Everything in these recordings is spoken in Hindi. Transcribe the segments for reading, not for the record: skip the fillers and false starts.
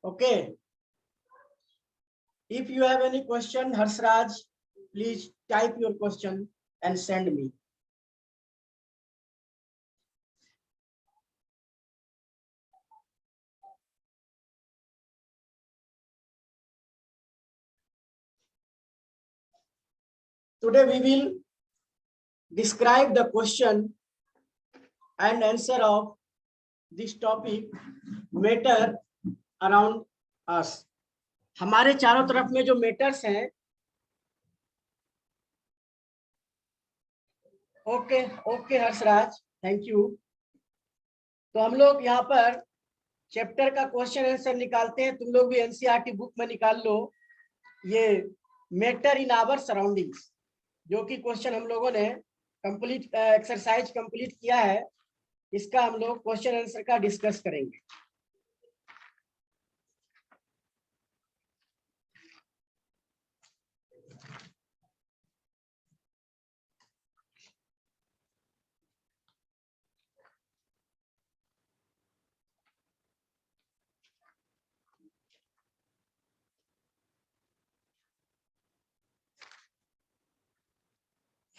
Okay. If you have any question, Harsraj, please type your question and send me. Today we will describe the question and answer of this topic, matter around us. हमारे चारों तरफ में जो मेटर्स हैं, ओके हर्षराज, थैंक यू। तो हम लोग यहाँ पर चैप्टर का क्वेश्चन आंसर निकालते हैं। तुम लोग भी एनसीईआरटी बुक में निकाल लो ये मैटर इन आवर सराउंडिंग्स, जो कि क्वेश्चन हम लोगों ने कंप्लीट एक्सरसाइज कंप्लीट किया है। इसका हम लोग क्वेश्चन आंसर का डिस्कस करेंगे।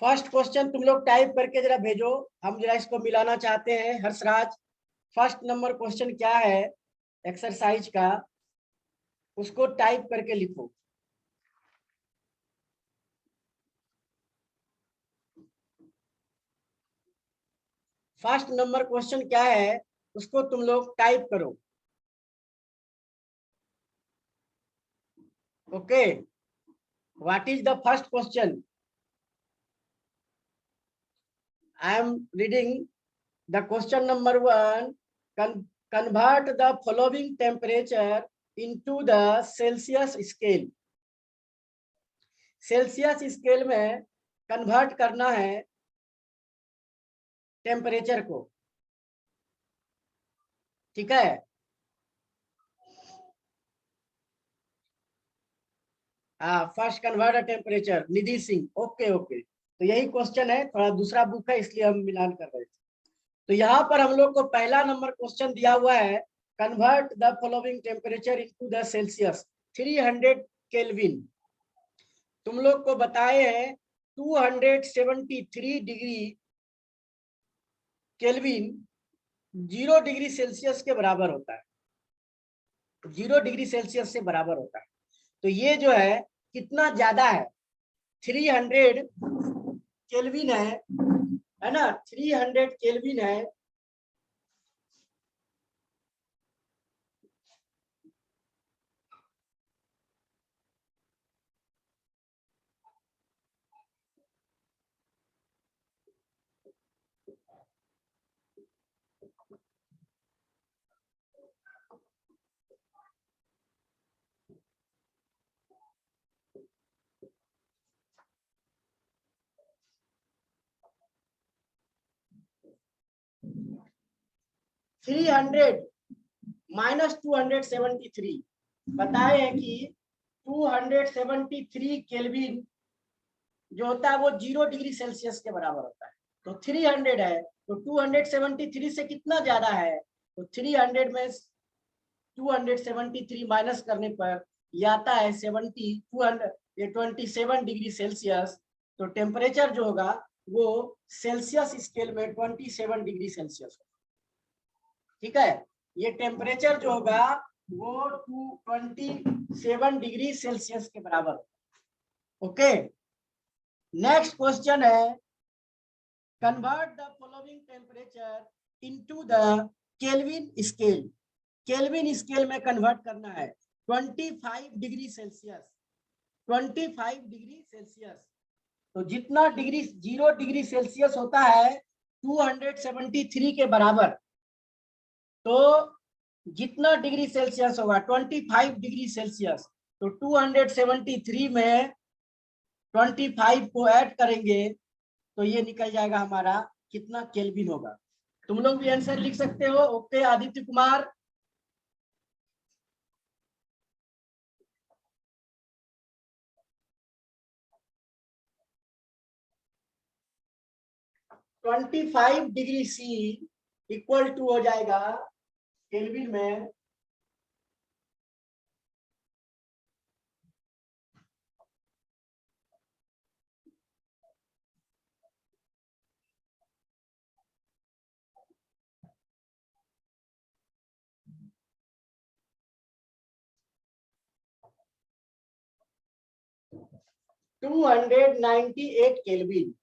फर्स्ट क्वेश्चन तुम लोग टाइप करके जरा भेजो, हम जरा इसको मिलाना चाहते हैं। हर्षराज, फर्स्ट नंबर क्वेश्चन क्या है एक्सरसाइज का, उसको टाइप करके लिखो। फर्स्ट नंबर क्वेश्चन क्या है उसको तुम लोग टाइप करो। Okay, what is the first question? I am reading the question number 1. Convert the following temperature into the Celsius scale. Celsius scale में कन्वर्ट करना है टेम्परेचर को, ठीक है। फर्स्ट कन्वर्ट टेम्परेचर, निधि सिंह, ओके। तो यही क्वेश्चन है, थोड़ा दूसरा बुक है इसलिए हम मिलान कर रहे थे। तो यहाँ पर हम लोग को पहला नंबर क्वेश्चन दिया हुआ है, convert the following temperature into the Celsius 300 kelvin. तुम लोग को बताए हैं 273 डिग्री केल्विन 0 डिग्री सेल्सियस के बराबर होता है, 0 डिग्री सेल्सियस से बराबर होता है। तो ये जो है कितना ज्यादा है, 300 केल्विन है ना, 300 केल्विन है। -273 बताए हैं कि 273 केल्विन जो होता है वो 0 डिग्री सेल्सियस के बराबर होता है। तो 300 है तो 273 से कितना ज्यादा है, तो 300 में 273 माइनस करने पर ये आता है 27 डिग्री सेल्सियस। तो टेम्परेचर जो होगा वो सेल्सियस स्केल में 27 डिग्री सेल्सियस होगा, ठीक है। ये टेम्परेचर जो होगा वो 27 डिग्री सेल्सियस के बराबर होगा। ओके, नेक्स्ट क्वेश्चन है, convert the following temperature into the kelvin scale. Kelvin scale में कन्वर्ट करना है 25 डिग्री सेल्सियस, 25 डिग्री सेल्सियस। तो जितना डिग्री 0 डिग्री सेल्सियस होता है 273 के बराबर, तो जितना डिग्री सेल्सियस होगा 25 डिग्री सेल्सियस, तो 273 में 25 को ऐड करेंगे तो ये निकल जाएगा हमारा कितना केल्विन होगा। तुम लोग भी आंसर लिख सकते हो। Okay Aditya Kumar, twenty 25 degree C equal to हो जाएगा केल्विन में 298 केल्विन,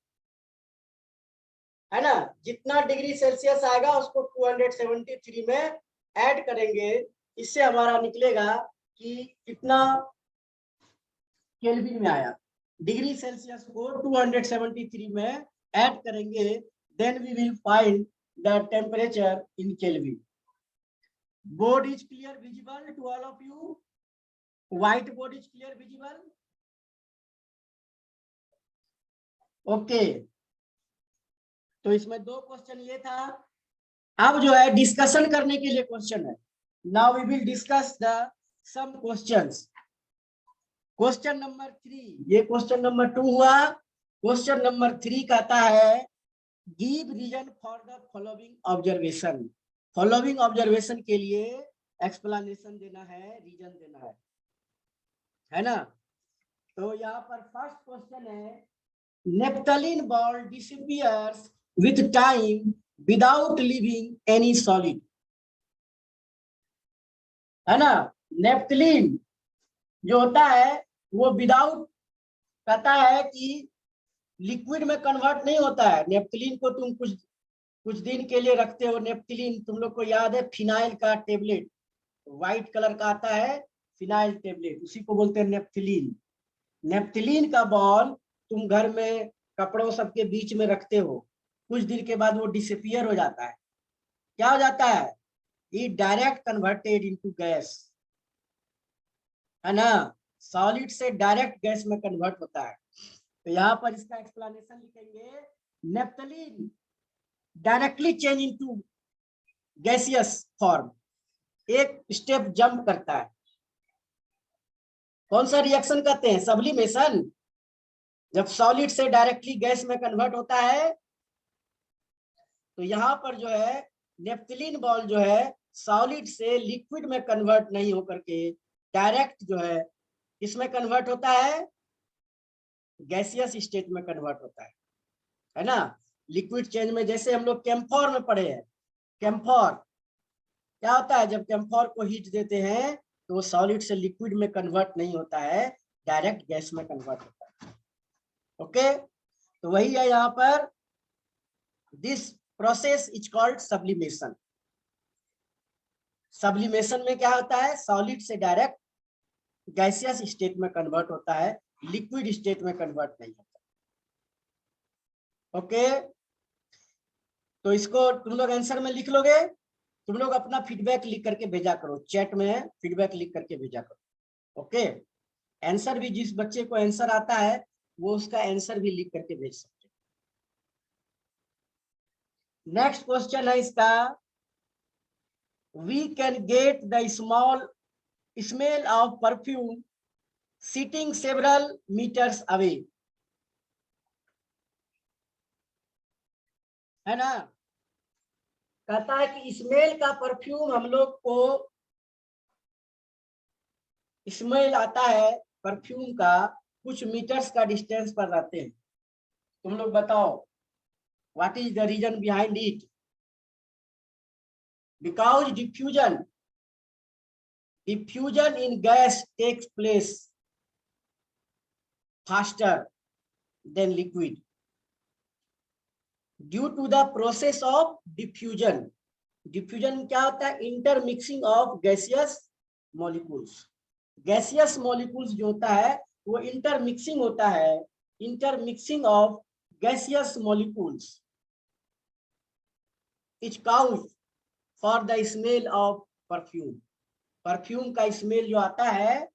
है ना। जितना डिग्री सेल्सियस आएगा उसको 273 में ऐड करेंगे, इससे हमारा निकलेगा कि कितना केल्विन में आया। डिग्री सेल्सियस को 273 में ऐड करेंगे, then we will find the temperature in kelvin. Board is clear, visible to all of you? White board is clear, visible? Okay, तो इसमें दो क्वेश्चन ये था। अब जो है डिस्कशन करने के लिए क्वेश्चन है। Now we will discuss the some questions. Question number 3, ये क्वेश्चन नंबर 2 हुआ। क्वेश्चन नंबर 3 कहता है give reason for the following observation. Following observation के लिए एक्सप्लेनेशन देना है, रीजन देना है ना। तो यहाँ पर फर्स्ट क्वेश्चन है, naphthalene ball disappears with time without leaving any solid, है ना। नेप्थलीन जो होता है वो विदाउट, कहता है कि लिक्विड में कन्वर्ट नहीं होता है। नेप्थलीन को तुम कुछ दिन के लिए रखते हो। नेप्थलीन तुम लोग को याद है, फिनाइल का टेबलेट, व्हाइट कलर का आता है फिनाइल टेबलेट, उसी को बोलते हैं नेप्थलीन। नेप्थलीन का बॉल तुम घर में कपड़ों सबके बीच में रखते हो, कुछ दिन के बाद वो डिसअपियर हो जाता है। क्या हो जाता है? It direct converted into gas, है ना। सॉलिड से डायरेक्ट गैस में कन्वर्ट होता है। तो यहाँ पर इसका एक्सप्लेनेशन लिखेंगे, naphthalene directly change into gaseous form, एक स्टेप जंप करता है। कौन सा रिएक्शन कहते हैं? सब्लिमेशन। जब सॉलिड से डायरेक्टली गैस में कन्वर्ट होता है, तो यहाँ पर जो है नेप्थलीन बॉल जो है सॉलिड से लिक्विड में कन्वर्ट नहीं होकर के डायरेक्ट जो है इसमें कन्वर्ट होता है, गैसियस स्टेट में कन्वर्ट होता है ना। लिक्विड चेंज में जैसे हम लोग कैम्फोर में पढ़े हैं, कैम्फोर क्या होता है? जब कैम्फोर को हीट देते हैं तो वो सॉलिड से लिक्विड में कन्वर्ट नहीं होता है, डायरेक्ट गैस में कन्वर्ट होता है। ओके, तो वही है यहाँ पर, this process is called sublimation. Sublimation में क्या होता है? सॉलिड से डायरेक्ट गैसियस स्टेट में कन्वर्ट होता है, लिक्विड स्टेट में कन्वर्ट नहीं होता। ओके, तो इसको तुम लोग आंसर में लिख लोगे। तुम लोग अपना फीडबैक लिख करके भेजा करो, चैट में फीडबैक लिख करके भेजा करो। ओके, आंसर भी जिस बच्चे को आंसर आता है वो उसका आंसर भी लिख करके भेज सकते हैं। नेक्स्ट क्वेश्चन है इसका, we can get the smell of perfume sitting several metres away, है ना। कहता है कि स्मेल का परफ्यूम हम लोग को स्मेल आता है परफ्यूम का कुछ मीटर्स का डिस्टेंस पर रहते हैं। तुम लोग बताओ what is the reason behind it? Because diffusion in gas takes place faster than liquid due to the process of diffusion. Diffusion क्या होता है? Intermixing of gaseous molecules. Gaseous molecules जो होता है वो इंटरमिक्सिंग होता है, intermixing of gaseous molecules is cause for the smell of perfume. Perfume का स्मेल जो आता है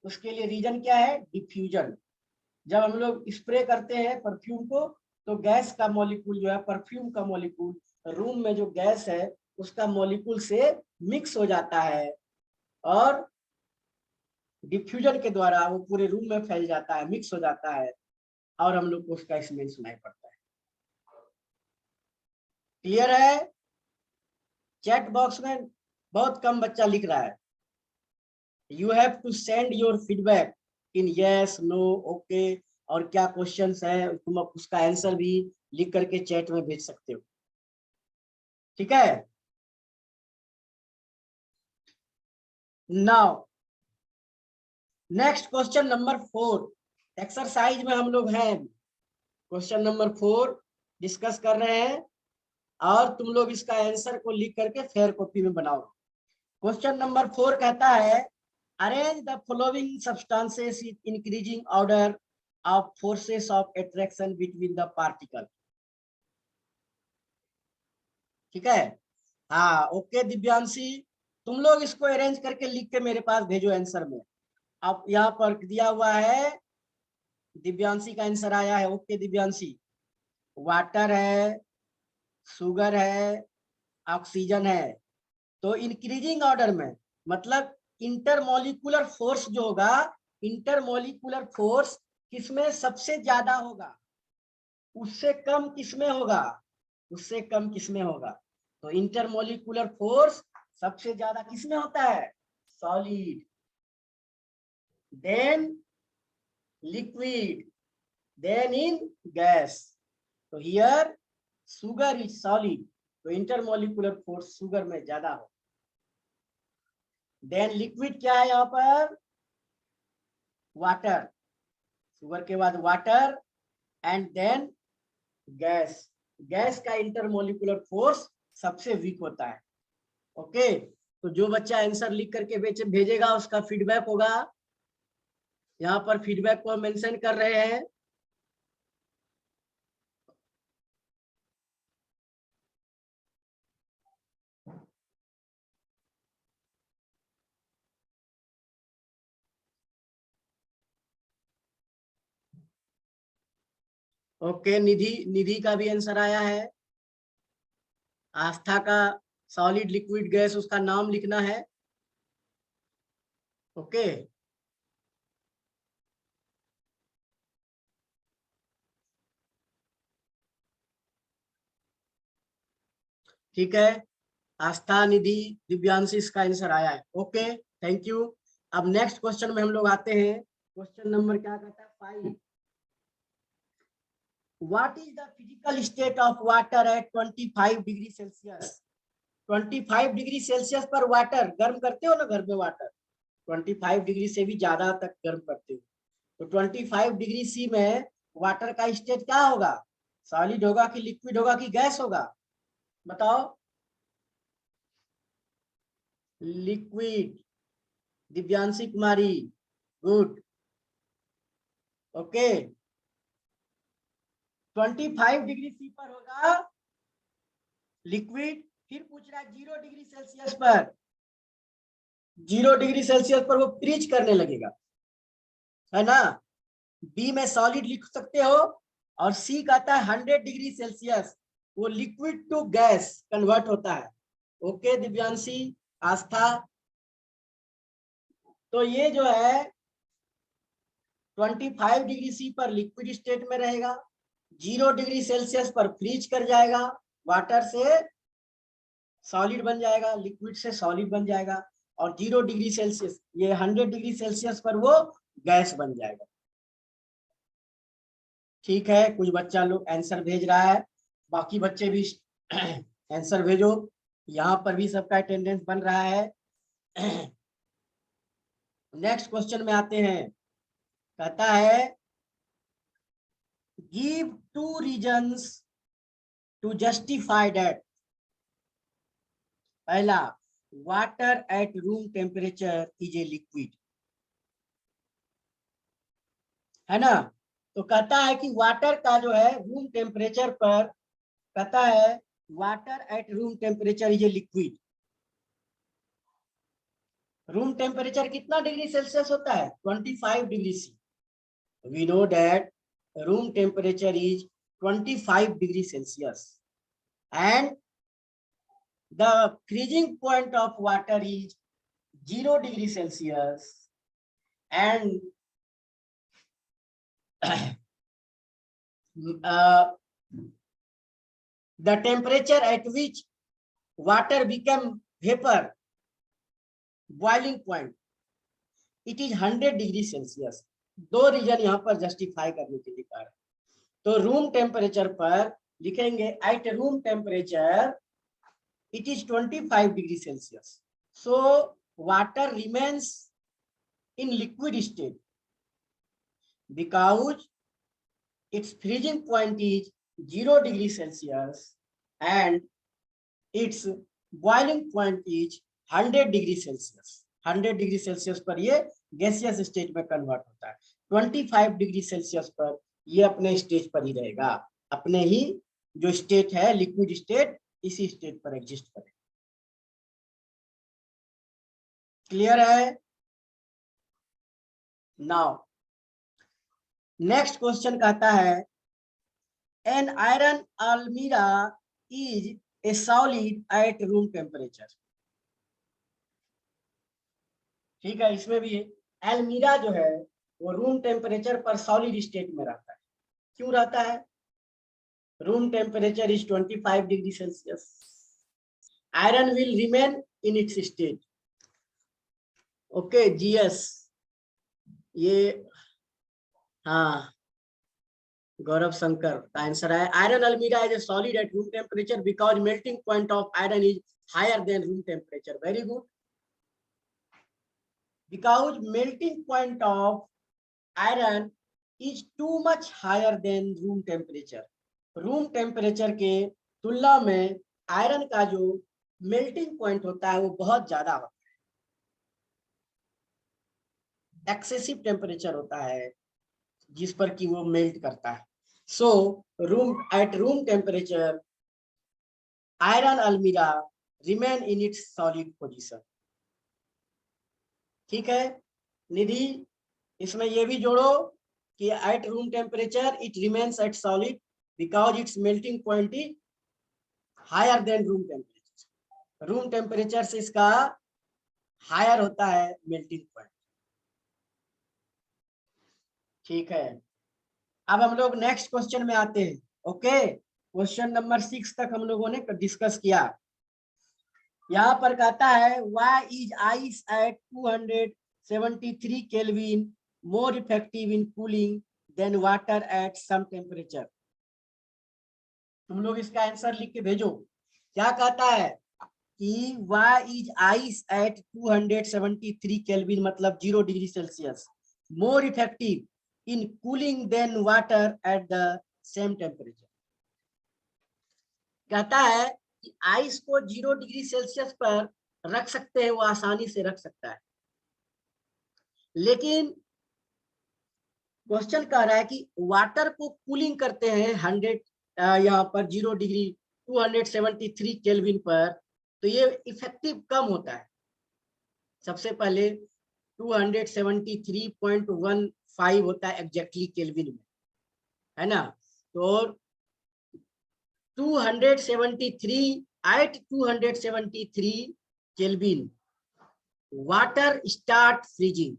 उसके लिए रीजन क्या है? डिफ्यूजन। जब हम लोग स्प्रे करते हैं परफ्यूम को तो गैस का मॉलिक्यूल जो है, परफ्यूम का मॉलिक्यूल रूम में जो गैस है उसका मॉलिक्यूल से मिक्स हो जाता है और डिफ्यूजन के द्वारा वो पूरे रूम में फैल जाता है, मिक्स हो जाता है और हम लोग को उसका स्मेल सुनाई पड़ता है। क्लियर है? चैट बॉक्स में बहुत कम बच्चा लिख रहा है। You have to send your feedback in yes, no, okay, और क्या क्वेश्चंस है तुम उसका आंसर भी लिख करके चैट में भेज सकते हो। ठीक है, now next question number 4। Exercise में हम लोग हैं, क्वेश्चन नंबर 4 डिस्कस कर रहे हैं और तुम लोग इसका आंसर को लिख करके फेयर कॉपी में बनाओ। क्वेश्चन नंबर 4 कहता है arrange the following substances in increasing order of forces of attraction between the particle. ठीक है, हाँ ओके दिव्यांशी, तुम लोग इसको अरेंज करके लिख के मेरे पास भेजो आंसर में। अब यहाँ पर दिया हुआ है, दिव्यांशी का आंसर आया है। ओके दिव्यांशी, वाटर है, शुगर है, ऑक्सीजन है। तो इंक्रीजिंग ऑर्डर में मतलब इंटरमोलिकुलर फोर्स जो होगा, इंटरमोलिकुलर फोर्स किसमें सबसे ज्यादा होगा, उससे कम किसमें होगा, उससे कम किसमें होगा। तो इंटरमोलिकुलर फोर्स सबसे ज्यादा किसमें होता है, solid, then liquid, then in gas. तो हियर सुगर इज सॉलिड, तो इंटरमोलिकुलर फोर्स शुगर में ज्यादा हो। देन लिक्विड क्या है यहाँ पर, वाटर, शुगर के बाद water, and then gas. Gas का इंटरमोलिकुलर फोर्स सबसे वीक होता है। ओके, तो जो बच्चा आंसर लिख करके भेजेगा उसका फीडबैक होगा। यहाँ पर फीडबैक को मेंशन कर रहे हैं। ओके, निधि, निधि का भी आंसर आया है। आस्था का सॉलिड लिक्विड गैस उसका नाम लिखना है। ओके, ठीक है, आस्था, निधि, दिव्यांशी इसका आंसर आया है। Okay, thank you. अब नेक्स्ट क्वेश्चन में हम लोग आते हैं। क्वेश्चन नंबर क्या कहता है, 5। What is the physical state of water at 25 degree Celsius? 25 degree Celsius पर वाटर गर्म करते हो ना घर में, वाटर 25 डिग्री से भी ज्यादा तक गर्म करते हो। तो 25 डिग्री सी में वाटर का स्टेट क्या होगा, सॉलिड होगा कि लिक्विड होगा कि गैस होगा, बताओ। लिक्विड, दिव्यांशी कुमारी, गुड। ओके, 25 डिग्री सी पर होगा लिक्विड। फिर पूछ रहा है 0 डिग्री सेल्सियस पर, 0 डिग्री सेल्सियस पर वो फ्रीज करने लगेगा, है ना। बी में सॉलिड लिख सकते हो, और सी कहता है 100 डिग्री सेल्सियस वो लिक्विड टू गैस कन्वर्ट होता है। ओके दिव्यांशी, आस्था, तो ये जो है 25 डिग्री सी पर लिक्विड स्टेट में रहेगा, 0 डिग्री सेल्सियस पर फ्रीज कर जाएगा, वाटर से सॉलिड बन जाएगा, लिक्विड से सॉलिड बन जाएगा, और 0 डिग्री सेल्सियस, ये 100 डिग्री सेल्सियस पर वो गैस बन जाएगा। ठीक है, कुछ बच्चा लोग आंसर भेज रहा है, बाकी बच्चे भी आंसर भेजो। यहाँ पर भी सबका अटेंडेंस बन रहा है। नेक्स्ट क्वेश्चन में आते हैं। कहता है give 2 reasons to justify that. पहला, water at room temperature is a liquid, है ना। तो कहता है कि वाटर का जो है रूम टेम्परेचर पर, कहता है water at room temperature is a liquid. Room temperature कितना डिग्री सेल्सियस होता है, 25 degree C. We know that room temperature is 25 degree Celsius and the freezing point of water is 0 degree Celsius and the temperature at which water become vapor, boiling point, it is 100 degree Celsius. 2 reason यहाँ पर जस्टिफाई करने के लिए कहा है। तो रूम टेम्परेचर पर लिखेंगे eight room temperature it is 25 degree Celsius, so water remains in liquid state, because its freezing point is 0 degree Celsius and its boiling point is 100 degree Celsius. 100 degree Celsius पर ये गैसियस स्टेट में कन्वर्ट होता है। 25 डिग्री सेल्सियस पर ये अपने स्टेज पर ही रहेगा, अपने ही जो स्टेट है लिक्विड स्टेट, इसी स्टेट पर एग्जिस्ट करेगा। क्लियर है? नाउ नेक्स्ट क्वेश्चन कहता है एन आयरन अलमीरा is a solid at room temperature. ठीक है, इसमें भी अलमीरा जो है वो रूम टेम्परेचर पर सॉलिड स्टेट में रहता है। क्यों रहता है? Room temperature is 25 degree Celsius. Iron will remain in it's state. Okay GS, ये हाँ गौरव शंकर का आंसर है। आयरन अलमीरा is a solid at room temperature because melting point of iron is higher than room temperature. Very good. Because melting point of iron is too much higher than room temperature. Room temperature के तुलना में आयरन का जो मेल्टिंग पॉइंट होता है वो बहुत ज्यादा होता है। एक्सेसिव टेम्परेचर होता है जिस पर कि वो मेल्ट करता है। So at room temperature iron almirah remain in its solid position. ठीक है निधि, इसमें ये भी जोड़ो कि at room temperature it remains at solid because its melting point is higher than room temperature. Room temperature से इसका हायर होता है मेल्टिंग पॉइंट। ठीक है, अब हम लोग नेक्स्ट क्वेश्चन में आते हैं। ओके, क्वेश्चन नंबर 6 तक हम लोगों ने डिस्कस किया। यहाँ पर कहता है why is ice at 273 kelvin more effective in cooling than water at some temperature. तुम लोग इसका आंसर लिख के भेजो। क्या कहता है कि why is ice at 273 kelvin मतलब 0 degree Celsius more effective in cooling than water at the same temperature. कहता है कि आइस को 0 डिग्री सेल्सियस पर रख सकते हैं, वो आसानी से रख सकता है, लेकिन क्वेश्चन कह रहा है कि वाटर को कूलिंग करते हैं 100 यहाँ पर 0 डिग्री 273 केल्विन पर, तो ये इफेक्टिव कम होता है। सबसे पहले 273.15 होता है एग्जैक्टली केल्विन में, है ना। तो 273 kelvin water start freezing.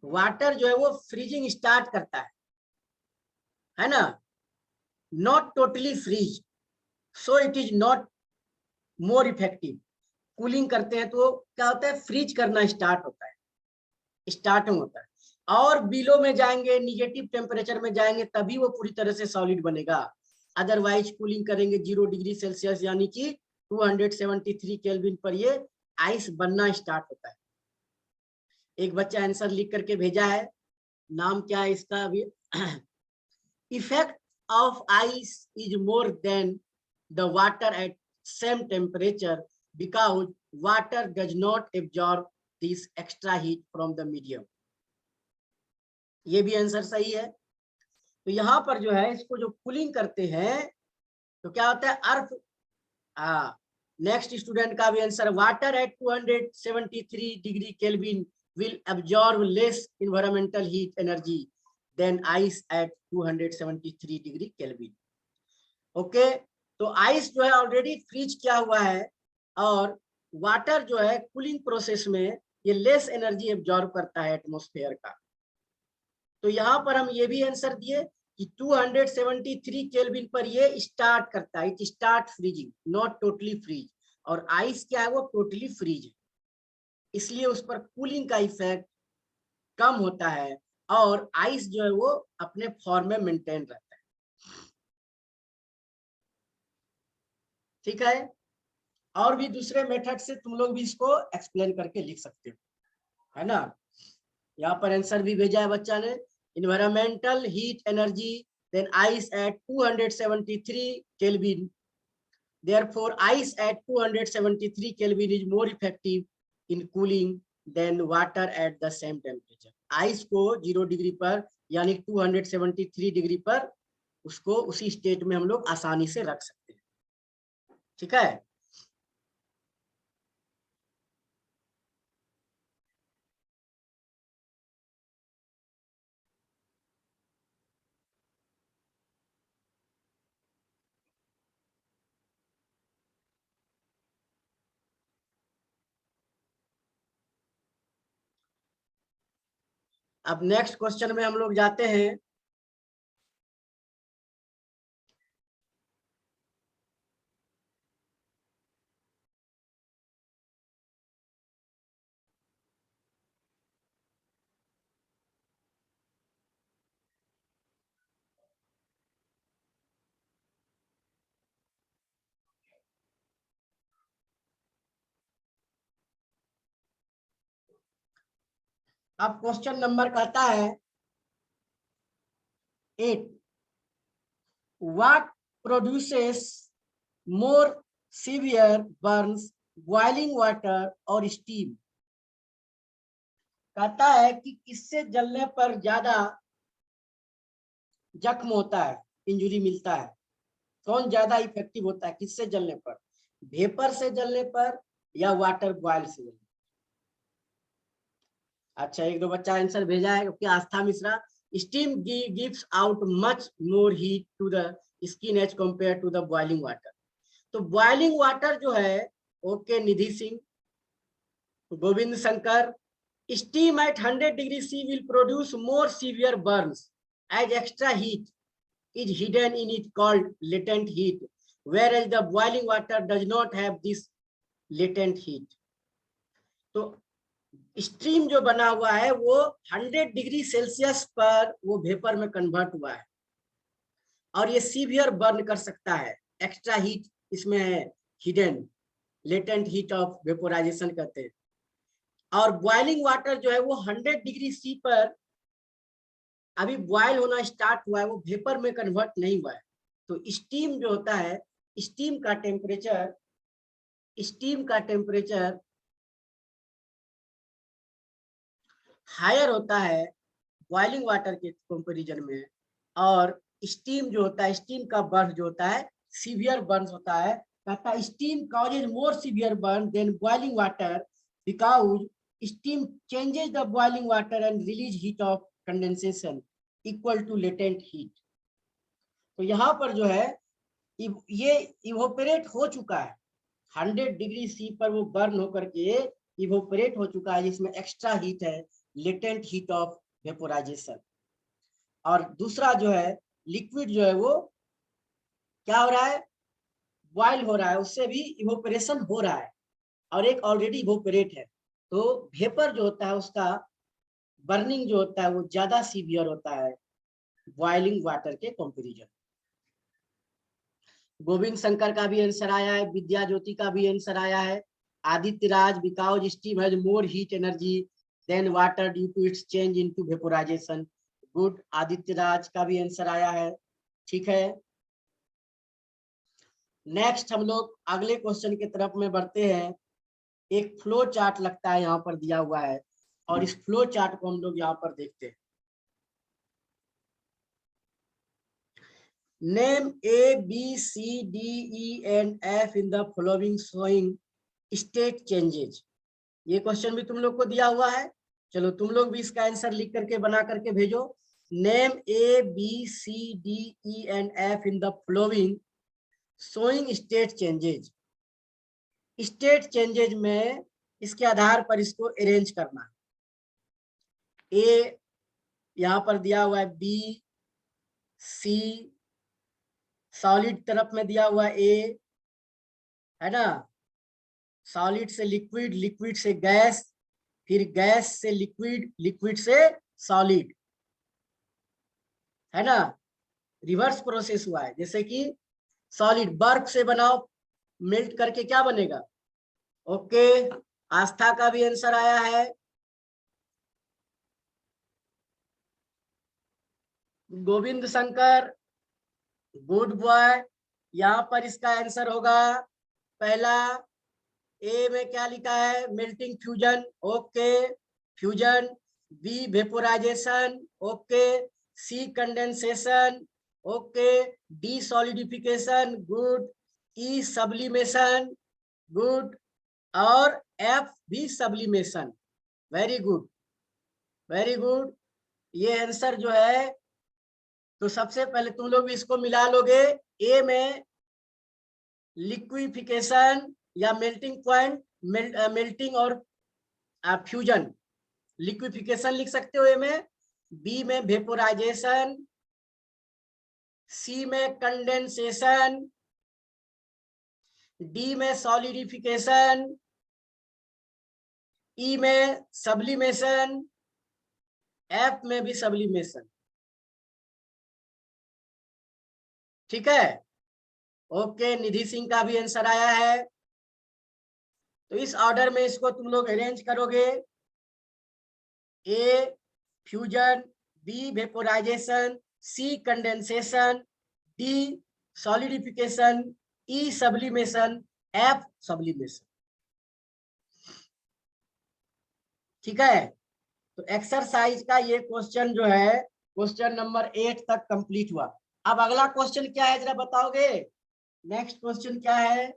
Water जो है वो फ्रीजिंग स्टार्ट करता है ना, not totally freeze, so it is not more effective. Cooling करते हैं तो क्या होता है, फ्रीज करना स्टार्ट होता है, स्टार्टिंग होता है, और बिलो में जाएंगे, निगेटिव टेम्परेचर में जाएंगे तभी वो पूरी तरह से सॉलिड बनेगा। अदरवाइज कूलिंग करेंगे 0 डिग्री सेल्सियस यानी कि 273 केल्विन पर ये आइस बनना स्टार्ट होता है। एक बच्चा आंसर लिख करके भेजा है, नाम क्या है इसका अभी। Effect of ice is more than the water at same temperature because water does not absorb this extra heat from the medium. ये भी आंसर सही है। तो यहाँ पर जो है इसको जो कूलिंग करते हैं तो क्या होता है, अर्थ। नेक्स्ट स्टूडेंट का भी answer, water at 273 degree kelvin will absorb less environmental heat energy than ice at 273 degree kelvin. Okay, तो आइस जो है ऑलरेडी फ्रीज किया हुआ है और वाटर जो है कूलिंग प्रोसेस में ये लेस एनर्जी एब्जॉर्ब करता है एटमॉस्फेयर का। तो यहाँ पर हम ये भी आंसर दिए कि 273 केल्विन पर ये स्टार्ट करता है, it start freezing, not totally freeze. और आइस क्या है, वो टोटली फ्रीज है, इसलिए उस पर कूलिंग का इफेक्ट कम होता है और आइस जो है वो अपने फॉर्म में मेंटेन रहता है। ठीक है, और भी दूसरे मेथड से तुम लोग भी इसको एक्सप्लेन करके लिख सकते हो, है ना। यहाँ पर आंसर भी भेजा है बच्चा ने, environmental heat energy, then ice at 273 Kelvin. Therefore, ice at 273 Kelvin is more effective in cooling than water at the same temperature. Ice को 0 डिग्री पर यानी 273 डिग्री पर उसको उसी स्टेट में हम लोग आसानी से रख सकते हैं। ठीक है, अब नेक्स्ट क्वेश्चन में हम लोग जाते हैं। अब क्वेश्चन नंबर कहता है 8, what produces more severe Burns, boiling water और स्टीम। कहता है कि किससे जलने पर ज्यादा जख्म होता है, इंजुरी मिलता है, कौन ज्यादा इफेक्टिव होता है किससे जलने पर, वेपर से जलने पर या वाटर बॉयल से जलने पर। अच्छा, एक दो बच्चा आंसर भेजा है क्योंकि Aastha Mishra, steam gives out much more heat to the skin as compare to the boiling water. तो बॉइलिंग वाटर जो है, okay Nidhi Singh, Govind Shankar, steam at 100 degree C will produce more severe burns as extra heat is hidden in it called latent heat, whereas the boiling water does not have this latent heat. तो स्ट्रीम जो बना हुआ है वो 100 डिग्री सेल्सियस पर वो वेपर में कन्वर्ट हुआ है और ये सीवियर बर्न कर सकता है। एक्स्ट्रा हीट इसमें है, hidden latent heat of vaporisation कहते हैं। और बॉइलिंग वाटर जो है वो 100 डिग्री सी पर अभी बॉयल होना स्टार्ट हुआ है, वो वेपर में कन्वर्ट नहीं हुआ है। तो स्टीम जो होता है, स्टीम का टेम्परेचर हायर होता है बॉइलिंग वाटर के कंपैरिजन में, और स्टीम जो होता है, स्टीम का बर्न जो होता है सीवियर बर्न होता है। कहता है steam causes more severe burn than boiling water because steam changes the boiling water and release heat of condensation equal to latent heat. तो यहाँ पर जो है ये इवोपरेट हो चुका है 100 डिग्री सी पर, वो बर्न होकर के इवोपरेट हो चुका है, जिसमें एक्स्ट्रा हीट है, लेटेंट हीट ऑफ वेपोराइजेशन। और दूसरा जो है लिक्विड जो है वो क्या हो रहा है, बॉयल हो रहा है, उससे भी इवोपरेशन हो रहा है, और एक ऑलरेडी इवोपरेट है। तो वेपर जो होता है उसका बर्निंग जो होता है वो ज्यादा सीवियर होता है बॉइलिंग वाटर के कंपैरिजन। गोविंद शंकर का भी आंसर आया है, विद्या ज्योति का भी आंसर आया है, Aditya Raj, because steam has more heat energy than water due to its change into vaporization. Good, Aditya Raj का भी आंसर आया है। ठीक है, नेक्स्ट हम लोग अगले क्वेश्चन की तरफ में बढ़ते हैं। एक फ्लो चार्ट लगता है यहाँ पर दिया हुआ है, और इस फ्लो चार्ट को हम लोग यहाँ पर देखते हैं। Name A, B, C, D, E and F in the following showing state changes। ये क्वेश्चन भी तुम लोग को दिया हुआ है, चलो तुम लोग भी इसका आंसर लिख करके बना करके भेजो। Name A, B, C, D, E and F in the following showing state changes। State changes में इसके आधार पर इसको अरेंज करना। ए यहाँ पर दिया हुआ है, बी, सी सॉलिड तरफ में दिया हुआ ए है ना, सॉलिड से लिक्विड, लिक्विड से गैस, फिर गैस से लिक्विड, लिक्विड से सॉलिड, है ना, रिवर्स प्रोसेस हुआ है। जैसे कि सॉलिड बर्फ से बनाओ, मेल्ट करके क्या बनेगा। ओके, आस्था का भी आंसर आया है। Govind Shankar, good boy. यहाँ पर इसका आंसर होगा पहला, ए में क्या लिखा है, melting fusion, okay fusion. B vaporization, okay. C condensation, okay. D solidification, good. E sublimation, good. और एफ भी सब्लिमेशन, वेरी गुड, वेरी गुड। ये आंसर जो है, तो सबसे पहले तुम लोग इसको मिला लोगे। ए में लिक्विफिकेशन या मेल्टिंग पॉइंट, मेल्टिंग और फ्यूजन, लिक्विफिकेशन लिख सकते हो ए में। बी में वेपोराइजेशन, सी में कंडेंसेशन, डी में सॉलिडिफिकेशन, ई में सब्लिमेशन, एफ में भी सब्लिमेशन। ठीक है, ओके। निधि सिंह का भी आंसर आया है। तो इस ऑर्डर में इसको तुम लोग अरेंज करोगे। ए फ्यूजन, बी वेपोराइजेशन, सी कंडेंसेशन, डी सॉलिडिफिकेशन, ई सब्लिमेशन, एफ सब्लिमेशन। ठीक है, तो एक्सरसाइज का ये क्वेश्चन जो है, क्वेश्चन नंबर 8 तक कंप्लीट हुआ। अब अगला क्वेश्चन क्या है, जरा बताओगे? नेक्स्ट क्वेश्चन क्या है?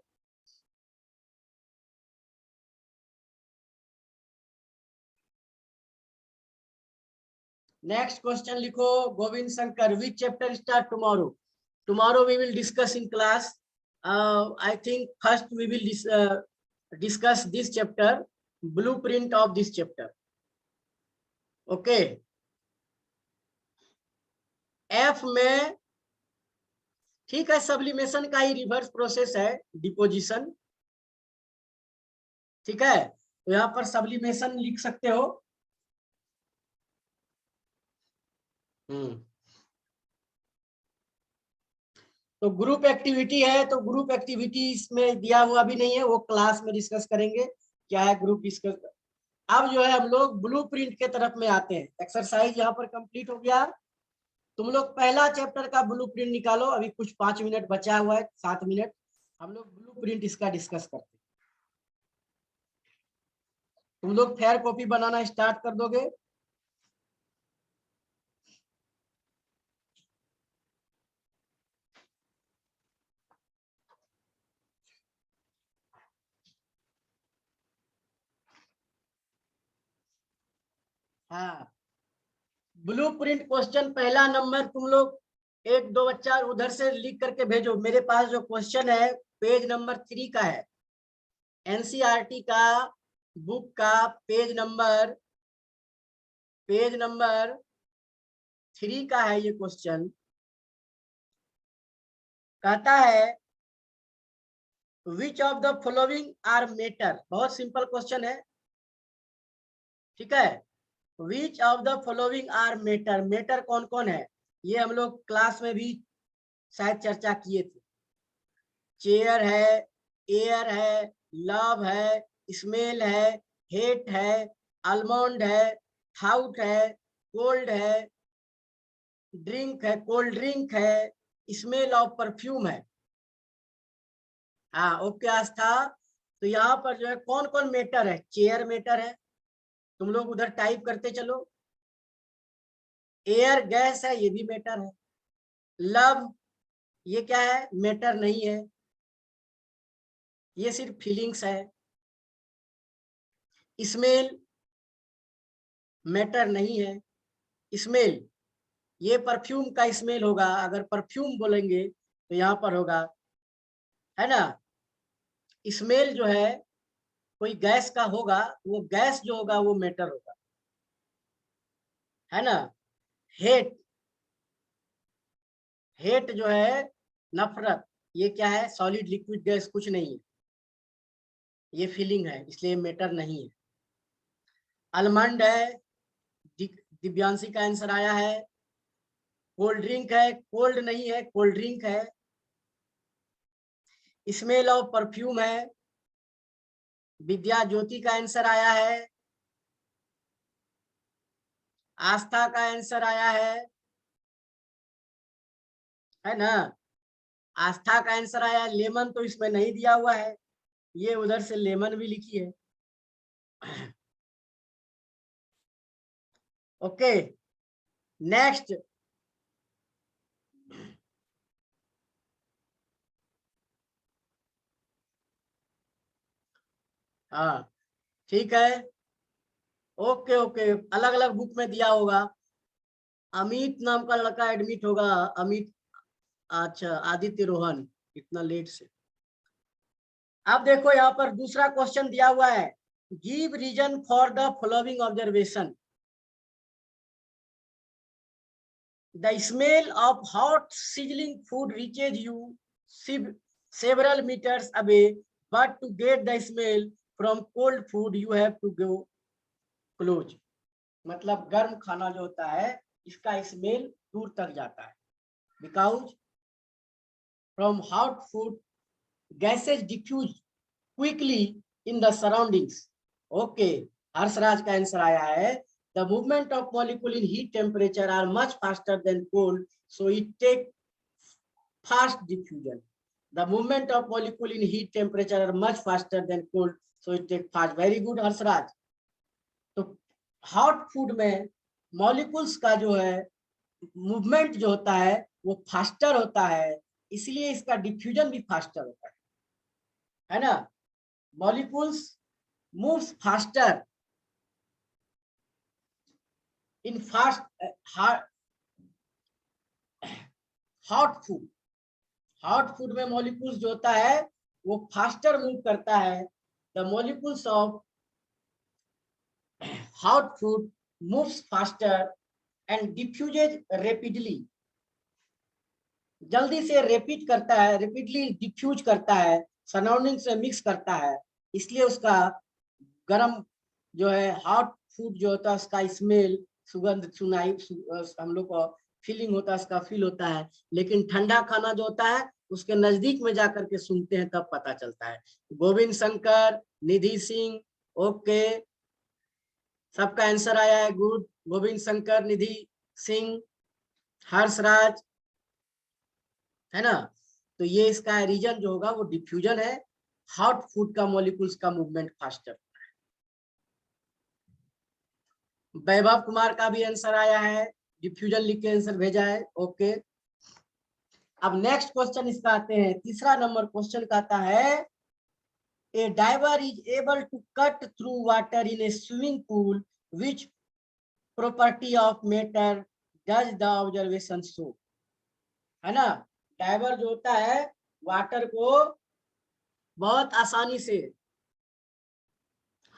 नेक्स्ट क्वेश्चन लिखो, Govind Shankar, which chapter start tomorrow? Tomorrow we will discuss in class. I think first we will discuss this chapter, blueprint of this chapter. Okay, F में ठीक है, सब्लिमेशन का ही रिवर्स प्रोसेस है, डिपोजिशन। ठीक है, तो यहाँ पर सब्लिमेशन लिख सकते हो। तो ग्रुप एक्टिविटी है, तो ग्रुप एक्टिविटी इसमें दिया हुआ भी नहीं है, वो क्लास में डिस्कस करेंगे क्या है ग्रुप डिस्कस। अब जो है हम लोग ब्लूप्रिंट के तरफ में आते हैं। एक्सरसाइज यहाँ पर कंप्लीट हो गया। तुम लोग पहला चैप्टर का ब्लूप्रिंट निकालो, अभी कुछ 5 मिनट बचा हुआ है, 7 मिनट, हम लोग ब्लूप्रिंट इसका डिस्कस करते हैं। तुम लोग फेयर कॉपी बनाना स्टार्ट कर दोगे। हाँ, ब्लूप्रिंट क्वेश्चन पहला नंबर तुम लोग 1 2 बच्चा उधर से लिख करके भेजो। मेरे पास जो क्वेश्चन है पेज नंबर 3 का है, एनसीईआरटी का बुक का पेज नंबर 3 का है ये क्वेश्चन। कहता है which of the following are matter, बहुत सिंपल क्वेश्चन है। ठीक है, which of the following are matter, matter कौन कौन है, ये हम लोग क्लास में भी शायद चर्चा किए थे। चेयर है, एयर है, लव है, स्मेल है, हेट है, आलमंड है, थाउट है, कोल्ड है, ड्रिंक है, कोल्ड ड्रिंक है, स्मेल ऑफ परफ्यूम है। हाँ ओके आस्था, तो यहाँ पर जो है कौन कौन मेटर है, चेयर मेटर है, तुम लोग उधर टाइप करते चलो। एयर गैस है, ये भी मेटर है। लव ये क्या है, मेटर नहीं है, ये सिर्फ फीलिंग्स है। स्मेल मैटर नहीं है, स्मेल ये परफ्यूम का स्मेल होगा, अगर परफ्यूम बोलेंगे तो यहाँ पर होगा, है ना। स्मेल जो है कोई गैस का होगा, वो गैस जो होगा वो मैटर होगा, है ना। हेट, हेट जो है नफरत, ये क्या है, सॉलिड लिक्विड गैस कुछ नहीं है, ये फीलिंग है, इसलिए मैटर नहीं है। आलमंड है, दिव्यांशी का आंसर आया है। कोल्ड ड्रिंक है, कोल्ड नहीं है, कोल्ड ड्रिंक है। स्मेल ऑफ परफ्यूम है, विद्या ज्योति का आंसर आया है। आस्था का आंसर आया है, है ना। आस्था का आंसर आया लेमन, तो इसमें नहीं दिया हुआ है, ये उधर से लेमन भी लिखी है। ओके नेक्स्ट, हाँ ठीक है, ओके ओके, अलग अलग बुक में दिया होगा। अमित नाम का लड़का एडमिट होगा, अमित, अच्छा आदित्य रोहन, इतना लेट से। अब देखो यहाँ पर दूसरा क्वेश्चन दिया हुआ है, give reason for the following observation. The smell of hot sizzling food reaches you several meters away, but to get the smell from cold food you have to go close. मतलब गर्म खाना जो होता है इसका स्मेल दूर तक जाता है, because from hot food gases diffuse quickly in the surroundings. Okay, Harshraj का आंसर आया है, the movement of molecule in heat temperature are much faster than cold, so it take fast diffusion. The movement of molecule in heat temperature are much faster than cold, so it take fast. Very good Harshraj. तो हॉट फूड में मॉलिक्यूल्स का जो है मूवमेंट जो होता है वो फास्टर होता है, इसलिए इसका डिफ्यूजन भी फास्टर होता है ना। Molecules moves faster in fast hot food. Hot food में मॉलिक्यूल्स जो होता है वो फास्टर मूव करता है। The molecules of hot food moves faster and diffuses rapidly, जल्दी से रेपिड करता है, रेपिडली डिफ्यूज करता है, सराउंडिंग से मिक्स करता है, इसलिए उसका गर्म जो है हॉट फूड जो होता है उसका स्मेल, सुगंध सुनाई हम लोग को फीलिंग होता है, उसका फील होता है। लेकिन ठंडा खाना जो होता है उसके नजदीक में जाकर के सूंघते हैं तब पता चलता है। गोविंद शंकर, निधि सिंह, ओके, सबका आंसर आया है, गुड। गोविंद शंकर, निधि सिंह, हर्षराज, है ना। तो ये इसका रीजन जो होगा वो डिफ्यूजन है, हॉट फूड का मॉलिक्यूल्स का मूवमेंट फास्टर। वैभव कुमार का भी आंसर आया है, डिफ्यूजन लिख के आंसर भेजा है, ओके। अब नेक्स्ट क्वेश्चन इसका आते हैं, तीसरा नंबर क्वेश्चन का आता है, a diver is able to cut through water in a swimming pool, which property of matter does the observation show? है ना, डाइवर जो होता है वाटर को बहुत आसानी से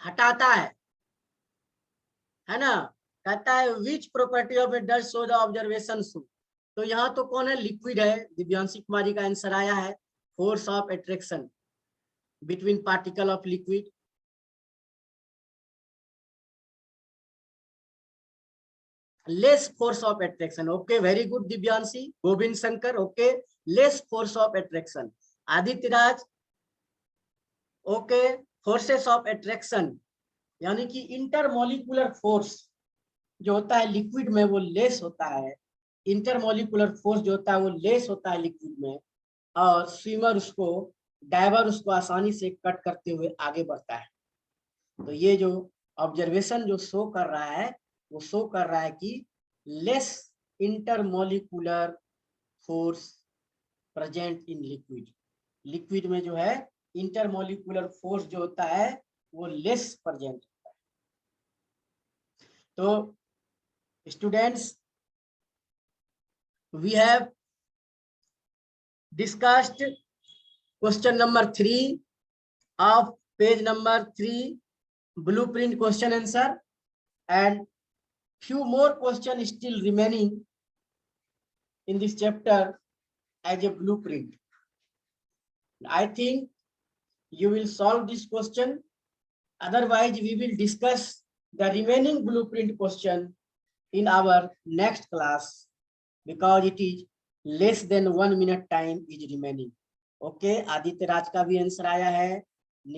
हटाता है ना। कहता है which property of it does show the observation show. तो यहाँ तो कौन है, लिक्विड है, दिव्यांशी कुमारी का आंसर आया है, force of attraction between particle of liquid. Less force of attraction, okay very good Divyanshi. Govind Shankar, okay, less force of attraction. Aditya Raj, okay, forces of attraction यानी कि इंटरमोलिकुलर फोर्स जो होता है लिक्विड में वो लेस होता है, इंटरमोलिकुलर फोर्स जो होता है वो लेस होता है लिक्विड में, और स्विमर उसको, डाइवर उसको आसानी से कट करते हुए आगे बढ़ता है। तो ये जो ऑब्जर्वेशन जो शो कर रहा है वो शो कर रहा है कि less intermolecular force present in liquid. Liquid में जो है इंटरमोलिकुलर फोर्स जो होता है वो लेस प्रेजेंट होता है। तो students, we have discussed question number 3 of page number 3 blueprint question answer, and few more questions still remaining in this chapter as a blueprint. I think you will solve this question, otherwise we will discuss the remaining blueprint question in our next class, because it is less than 1 minute time is remaining. Okay, Aditya Raj का भी आंसर आया है,